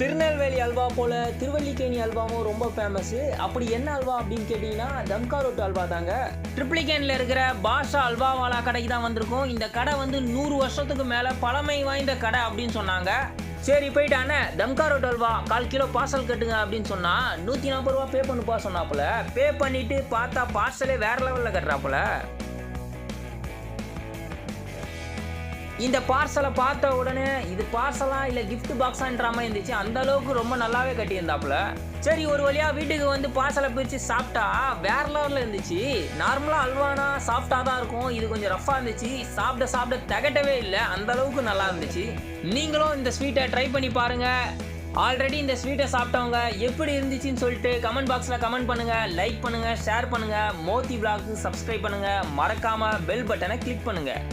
திருநெல்வேலி அல்வா போல் திருவல்லிக்கேணி அல்வாவும் ரொம்ப ஃபேமஸ்ஸு. அப்படி என்ன அல்வா அப்படின்னு கேட்டிங்கன்னா தம்கா ரோட்டு அல்வா தாங்க. ட்ரிப்ளிகேனில் இருக்கிற பாஷா அல்வாவாலா கடைக்கு தான் வந்திருக்கும். இந்த கடை வந்து 100 வருஷத்துக்கு மேலே பழமை வாய்ந்த கடை அப்படின்னு சொன்னாங்க. சரி போயிட்டானே Dumka road halwa 1/4 kilo parcel கட்டுங்க அப்படின்னு சொன்னால் 140 ரூபா பே பண்ணுப்பா சொன்னாப்புல. பே பண்ணிவிட்டு பார்த்தா பார்சலே வேறு லெவலில் கட்டுறாப்புல. இந்த பார்சலை பார்த்த உடனே இது பார்சலா இல்லை கிஃப்ட் பாக்ஸான்ற மாதிரி இருந்துச்சு. அந்த அளவுக்கு ரொம்ப நல்லாவே கட்டியிருந்தாப்புல. சரி ஒரு வழியாக வீட்டுக்கு வந்து பார்சலை பிரித்து சாப்பிட்டா வேற லெவலில் இருந்துச்சு. நார்மலாக அல்வானா சாஃப்டாக தான் இருக்கும். இது கொஞ்சம் ரஃப்பாக இருந்துச்சு. சாப்பிட திகட்டவே இல்லை. அந்த அளவுக்கு நல்லா இருந்துச்சு. நீங்களும் இந்த ஸ்வீட்டை ட்ரை பண்ணி பாருங்கள். ஆல்ரெடி இந்த ஸ்வீட்டை சாப்பிட்டவங்க எப்படி இருந்துச்சுன்னு சொல்லிட்டு கமெண்ட் பாக்ஸில் கமெண்ட் பண்ணுங்கள், லைக் பண்ணுங்கள், ஷேர் பண்ணுங்கள். மோத்தி விலாக்கு சப்ஸ்கிரைப் பண்ணுங்கள். மறக்காமல் பெல் பட்டனை கிளிக் பண்ணுங்கள்.